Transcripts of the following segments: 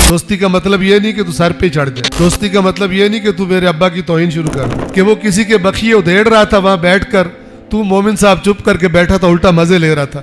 दोस्ती का मतलब ये नहीं कि तू सर पे चढ़ जाए। दोस्ती का मतलब ये नहीं कि तू मेरे अब्बा की तौहीन शुरू कर दे। कि वो किसी के बखिए उधेड़ रहा था वहां बैठकर, तू मोमिन साहब चुप करके बैठा था, उल्टा मजे ले रहा था।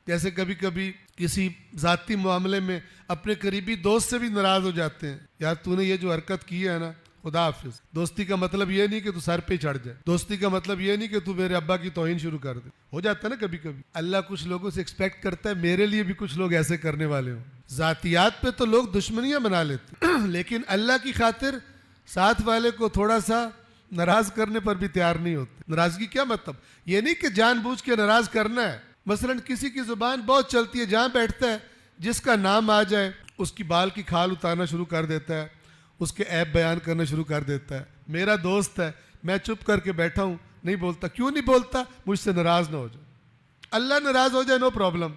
जैसे कभी कभी किसी जाती मामले में अपने करीबी दोस्त से भी नाराज हो जाते हैं, यार तूने ये जो हरकत की है ना, खुदा हाफिज। दोस्ती का मतलब ये नहीं कि तू सर पे चढ़ जाए। दोस्ती का मतलब ये नहीं कि तू मेरे अब्बा की तौहीन शुरू कर दे। हो जाता है ना कभी कभी। अल्लाह कुछ लोगों से एक्सपेक्ट करता है मेरे लिए भी कुछ लोग ऐसे करने वाले हों। जातियात पे तो लोग दुश्मनियां बना लेते लेकिन अल्लाह की खातिर साथ वाले को थोड़ा सा नाराज करने पर भी तैयार नहीं होते। नाराजगी क्या मतलब? ये नहीं कि जानबूझ के नाराज करना है। मसलन किसी की जुबान बहुत चलती है, जहां बैठता है जिसका नाम आ जाए उसकी बाल की खाल उतारना शुरू कर देता है, उसके ऐब बयान करना शुरू कर देता है। मेरा दोस्त है, मैं चुप करके बैठा हूं, नहीं बोलता। क्यों नहीं बोलता? मुझसे नाराज ना हो जाए। अल्लाह नाराज हो जाए नो प्रॉब्लम।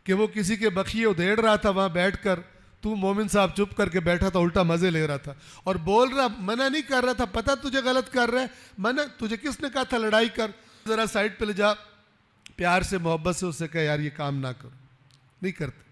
कि वो किसी के बखिए उधेड़ रहा था वहां बैठकर, तू मोमिन साहब चुप करके बैठा था, उल्टा मजे ले रहा था और बोल रहा, मना नहीं कर रहा था, पता तुझे गलत कर रहा है, मना तुझे किसने कहा था लड़ाई कर, जरा साइड पे ले जा, प्यार से मोहब्बत से उससे कह यार ये काम ना करो। नहीं करते।